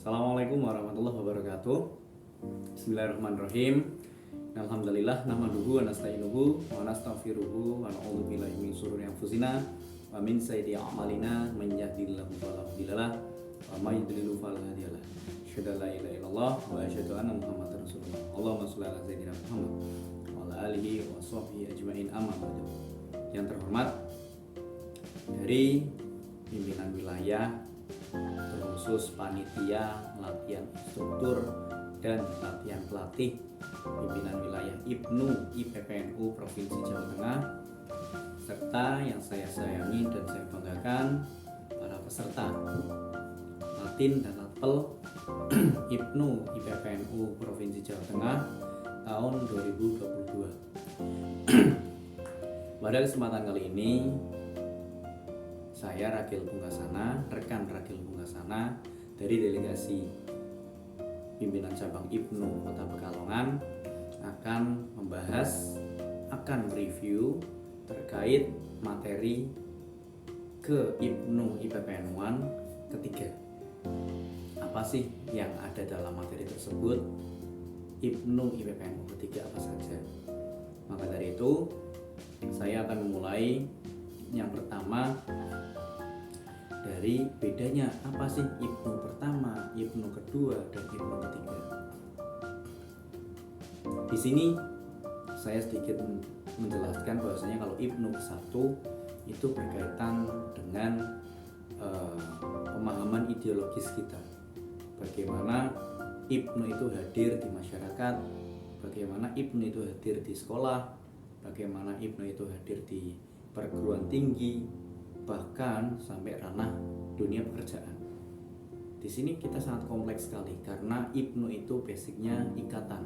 Assalamualaikum warahmatullahi wabarakatuh. Bismillahirrahmanirrahim. Alhamdulillah nahmaduhu wa nasta'inuhu wa nastaghfiruhu wa na'udzu billahi min syururi anfusina wa min sayyiati a'malina man yahdihillahu fala mudhillalah wa may yudlil fala hadiyalah. Asyhadu an la ilaha illallah wa asyhadu anna Muhammadar Rasulullah. Allahumma shalli ala sayyidina Muhammad wa ala alihi wa sahbihi ajmain amma ba'du. Yang terhormat dari pimpinan wilayah, terkhusus panitia latihan instruktur dan latihan pelatih pimpinan wilayah IPNU IPPNU Provinsi Jawa Tengah, serta yang saya sayangi dan saya banggakan para peserta Latin dan Latpel IPNU IPPNU Provinsi Jawa Tengah tahun 2022. Pada kesempatan kali ini saya rekan Rakil Punggasana dari delegasi pimpinan cabang IPNU Kota Pekalongan akan review terkait materi ke IPNU IPPN 1 ketiga. Apa sih yang ada dalam materi tersebut? IPNU IPPN ketiga apa saja? Maka dari itu saya akan memulai yang pertama dari bedanya apa sih IPNU pertama, IPNU kedua, dan IPNU ketiga. Di sini saya sedikit menjelaskan bahwasanya kalau IPNU 1 itu berkaitan dengan pemahaman ideologis kita. Bagaimana IPNU itu hadir di masyarakat, bagaimana IPNU itu hadir di sekolah, bagaimana IPNU itu hadir di perguruan tinggi, bahkan sampai ranah dunia pekerjaan. Di sini kita sangat kompleks sekali karena IPNU itu basicnya ikatan,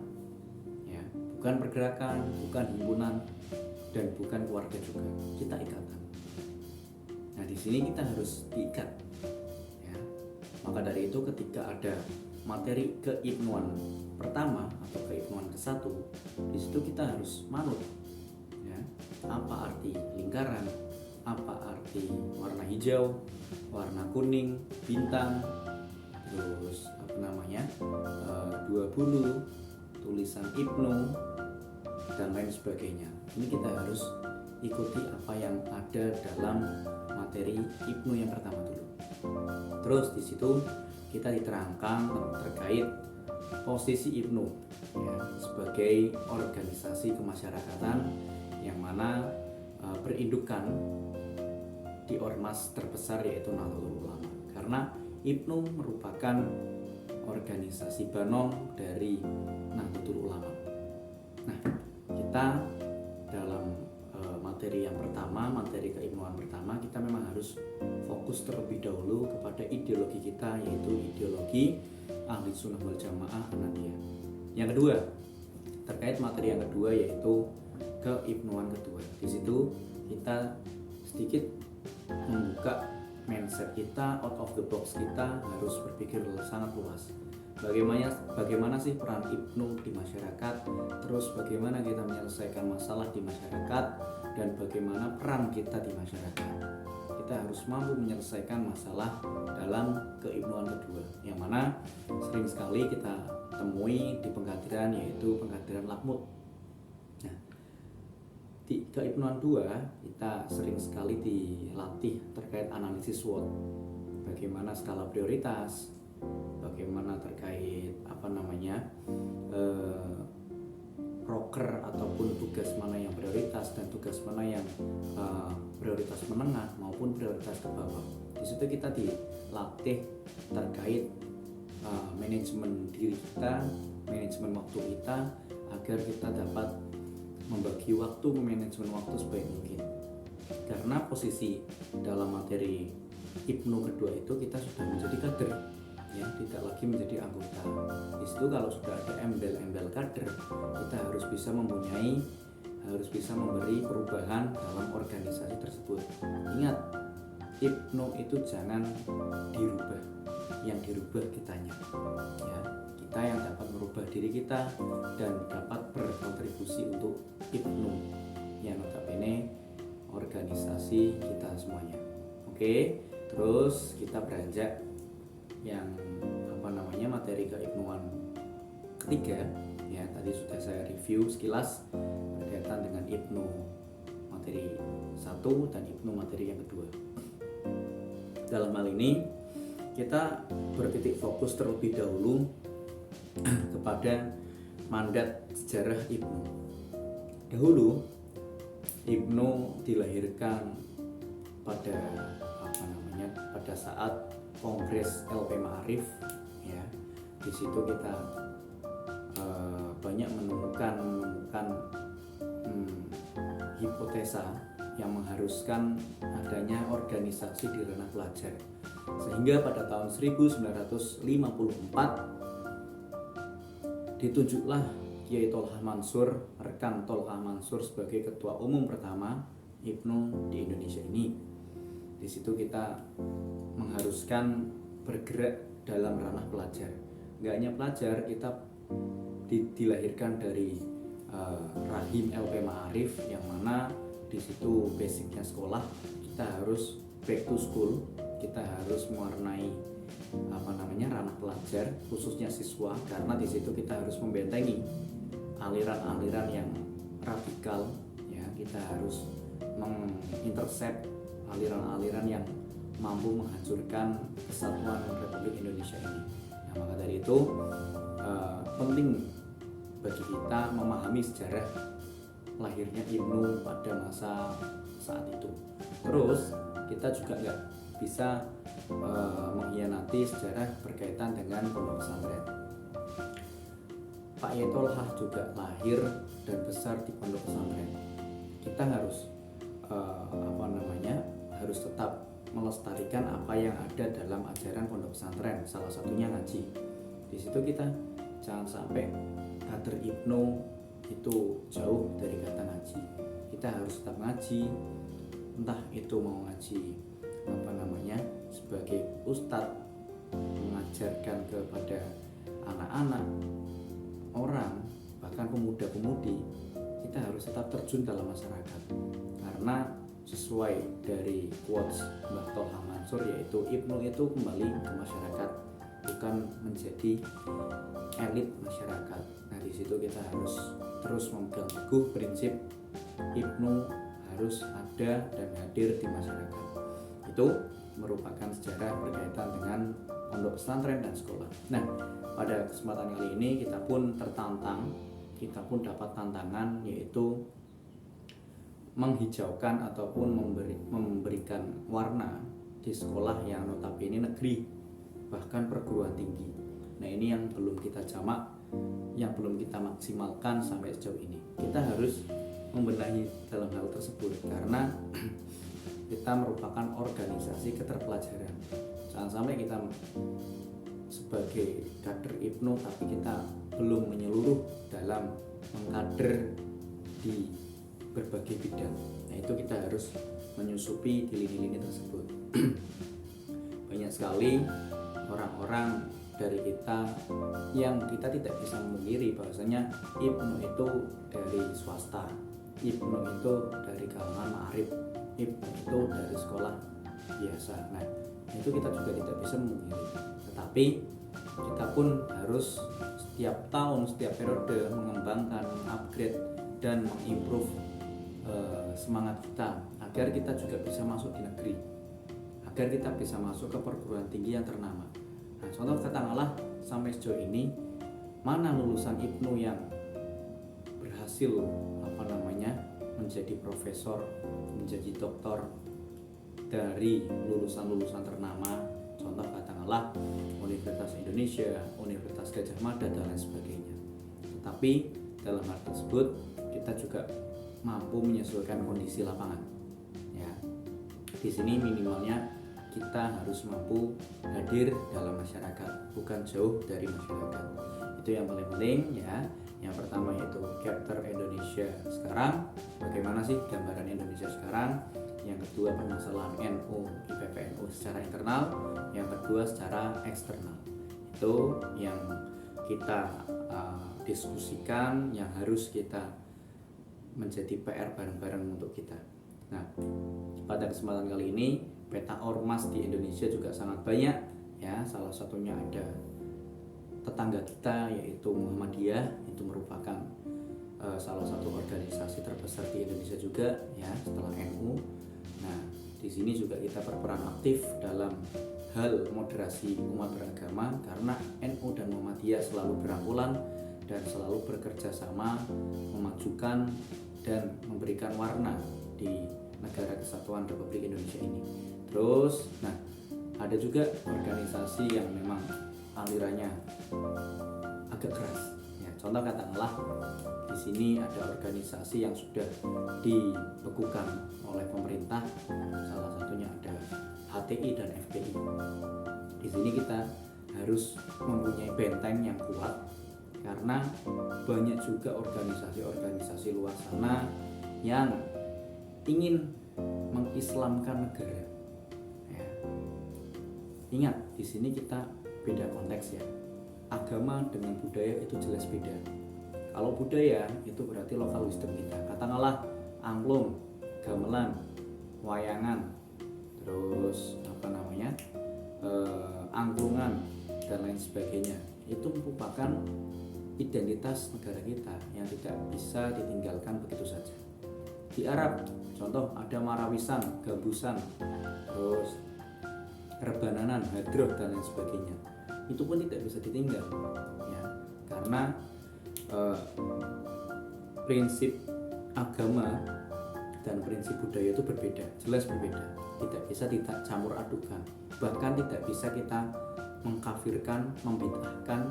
ya, bukan pergerakan, bukan himpunan, dan bukan keluarga juga. Kita ikatan. Nah, di sini kita harus diikat, ya. Maka dari itu ketika ada materi keibnuan pertama atau keibnuan ke-1, di situ kita harus manut, ya. Apa arti lingkaran? Apa arti warna hijau, warna kuning, bintang, terus dua bulu, tulisan IPNU, dan lain sebagainya. Ini kita harus ikuti apa yang ada dalam materi IPNU yang pertama dulu. Terus di situ kita diterangkan terkait posisi IPNU, ya, sebagai organisasi kemasyarakatan yang mana berindukkan di ormas terbesar yaitu Nahdlatul Ulama, karena IPNU merupakan organisasi banong dari Nahdlatul Ulama. Nah, kita dalam materi yang pertama, materi keibnuan pertama, kita memang harus fokus terlebih dahulu kepada ideologi kita, yaitu ideologi Ahli Sunnah wal Jamaah Ahmadiyah. Yang kedua, terkait materi yang kedua yaitu keibnuan kedua. Di situ kita sedikit membuka mindset kita, out of the box kita harus berpikir sangat luas. Bagaimana sih peran IPNU di masyarakat, terus bagaimana kita menyelesaikan masalah di masyarakat, dan bagaimana peran kita di masyarakat. Kita harus mampu menyelesaikan masalah dalam keibnuan kedua, yang mana sering sekali kita temui di pengkaderan, yaitu pengkaderan Lakmut. Nah, di keibnuan 2 kita sering sekali dilatih terkait analisis SWOT, bagaimana skala prioritas, bagaimana terkait proker ataupun tugas mana yang prioritas dan tugas mana yang prioritas menengah maupun prioritas ke bawah. Di situ kita dilatih terkait manajemen diri kita, manajemen waktu kita, agar kita dapat membagi waktu, manajemen waktu sebaik mungkin. Karena posisi dalam materi IPNU kedua itu kita sudah menjadi kader, ya, tidak lagi menjadi anggota. Di situ kalau sudah ada embel-embel kader, kita harus bisa memberi perubahan dalam organisasi tersebut. Ingat, IPNU itu jangan dirubah, yang dirubah kitanya, ya. Kita yang dapat merubah diri kita dan dapat berkontribusi untuk IPNU yang notabene organisasi kita semuanya. Oke, terus kita beranjak yang materi keibnuan ketiga, ya tadi sudah saya review sekilas berkaitan dengan Ibnu materi 1 dan Ibnu materi yang kedua. Dalam hal ini kita bertitik fokus terlebih dahulu kepada mandat sejarah Ibnu. Dahulu Ibnu dilahirkan pada saat Kongres LP Ma'arif, ya. Di situ kita banyak menemukan hipotesa yang mengharuskan adanya organisasi di ranah pelajar, sehingga pada tahun 1954 ditunjuklah Kiai Tholha Mansur, rekan Tholha Mansur sebagai ketua umum pertama Ibnu di Indonesia ini. Di situ kita mengharuskan bergerak dalam ranah pelajar. Nggak hanya pelajar, kita dilahirkan dari rahim LP Ma'arif, yang mana di situ basicnya sekolah. Kita harus back to school, kita harus mewarnai ranah pelajar, khususnya siswa, karena di situ kita harus membentengi aliran-aliran yang radikal, ya. Kita harus mengintercept aliran-aliran yang mampu menghancurkan kesatuan Republik Indonesia ini. Nah, maka dari itu penting bagi kita memahami sejarah lahirnya Ibnu pada masa saat itu. Terus kita juga nggak bisa mengkhianati sejarah berkaitan dengan pondok pesantren. Pak Kiai Tholha juga lahir dan besar di pondok pesantren. Kita harus harus tetap melestarikan apa yang ada dalam ajaran pondok pesantren, salah satunya ngaji. Di situ kita jangan sampai kader Ibnu itu jauh dari kata ngaji. Kita harus tetap ngaji, entah itu mau ngaji sebagai ustadz, mengajarkan kepada anak-anak, orang, bahkan pemuda-pemudi. Kita harus tetap terjun dalam masyarakat, karena sesuai dari quotes Mbah Tholha Mansur, yaitu Ibnu itu kembali ke masyarakat, bukan menjadi elit masyarakat. Nah, di situ kita harus terus memegang teguh prinsip Ibnu harus ada dan hadir di masyarakat. Itu merupakan sejarah berkaitan dengan pondok pesantren dan sekolah. Nah, pada kesempatan kali ini kita pun dapat tantangan, yaitu menghijaukan ataupun memberikan warna di sekolah yang notabene negeri, bahkan perguruan tinggi. Nah, ini yang belum kita jamak, yang belum kita maksimalkan sampai sejauh ini. Kita harus membenahi dalam hal tersebut, karena kita merupakan organisasi keterpelajaran. Jangan sampai kita sebagai kader Ibnu tapi kita belum menyeluruh dalam mengkader di berbagai bidang. Nah, itu kita harus menyusupi di lini-lini tersebut. Banyak sekali orang-orang dari kita yang kita tidak bisa memungkiri bahwasanya Ibnu itu dari swasta, Ibnu itu dari kalangan ma'arif, Ibnu itu dari sekolah biasa. Nah, itu kita juga tidak bisa memungkiri. Tetapi kita pun harus setiap tahun, setiap periode mengembangkan, upgrade dan mengimprove semangat kita agar kita juga bisa masuk di negeri, agar kita bisa masuk ke perguruan tinggi yang ternama. Nah, contoh katakanlah sampai sejauh ini mana lulusan Ibnu yang berhasil menjadi profesor, menjadi doktor dari lulusan-lulusan ternama, contoh katakanlah Universitas Indonesia, Universitas Gadjah Mada dan lain sebagainya. Tetapi dalam hal tersebut kita juga mampu menyesuaikan kondisi lapangan. Ya, di sini minimalnya kita harus mampu hadir dalam masyarakat, bukan jauh dari masyarakat. Itu yang paling penting, ya. Yang pertama yaitu Chapter Indonesia sekarang, bagaimana sih gambaran Indonesia sekarang. Yang kedua permasalahan NU, IPPNU secara internal. Yang kedua secara eksternal. Itu yang kita diskusikan, yang harus kita menjadi PR bareng-bareng untuk kita. Nah, pada kesempatan kali ini peta ormas di Indonesia juga sangat banyak, ya. Salah satunya ada tetangga kita yaitu Muhammadiyah, itu merupakan salah satu organisasi terbesar di Indonesia juga ya setelah NU. Nah, di sini juga kita berperan aktif dalam hal moderasi umat beragama karena NU dan Muhammadiyah selalu berangkulan dan selalu bekerja sama memajukan dan memberikan warna di negara kesatuan Republik Indonesia ini. Terus, nah ada juga organisasi yang memang alirannya agak keras. Ya, contoh katakanlah di sini ada organisasi yang sudah dibekukan oleh pemerintah, salah satunya ada HTI dan FPI. Di sini kita harus mempunyai benteng yang kuat karena banyak juga organisasi-organisasi luar sana yang ingin mengislamkan negara. Ya. Ingat, di sini kita beda konteks ya. Agama dengan budaya itu jelas beda. Kalau budaya itu berarti lokal wisdom kita. Katakanlah angklung, gamelan, wayangan, terus angklungan dan lain sebagainya. Itu merupakan identitas negara kita yang tidak bisa ditinggalkan begitu saja. Di Arab, contoh ada marawisan, gabusan, terus rebananan, hadroh dan lain sebagainya. Itu pun tidak bisa ditinggal, ya, karena prinsip agama dan prinsip budaya itu berbeda, jelas berbeda. Tidak bisa kita campur adukan, bahkan tidak bisa kita mengkafirkan, membid'ahkan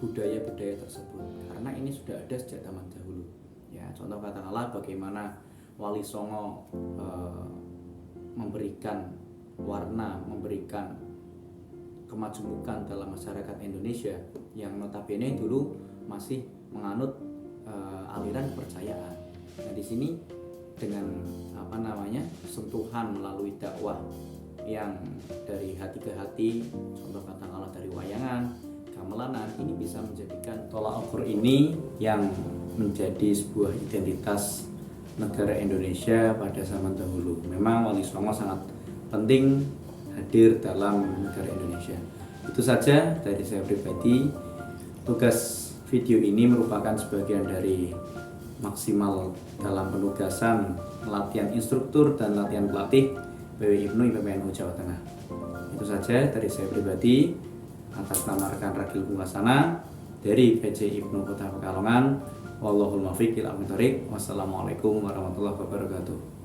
budaya-budaya tersebut karena ini sudah ada sejak zaman dahulu. Ya, contoh katakanlah bagaimana Wali Songo memberikan warna, memberikan kemajemukan dalam masyarakat Indonesia yang notabene dulu masih menganut aliran kepercayaan. Nah, di sini dengan sentuhan melalui dakwah yang dari hati ke hati, contoh katakanlah dari wayangan, gamelanan, ini bisa menjadikan tolak ukur ini yang menjadi sebuah identitas negara Indonesia pada zaman dahulu. Memang Wali Songo sangat penting hadir dalam negara Indonesia. Itu saja dari saya pribadi. Tugas video ini merupakan sebagian dari maksimal dalam penugasan latihan instruktur dan latihan pelatih PW IPNU IPPNU Jawa Tengah. Itu saja dari saya pribadi atas nama rekan Ragil Pungkasana dari PC IPNU Kota Pekalongan. Wallahul muwaffiq ila aqwamit thoriq. Wassalamualaikum warahmatullahi wabarakatuh.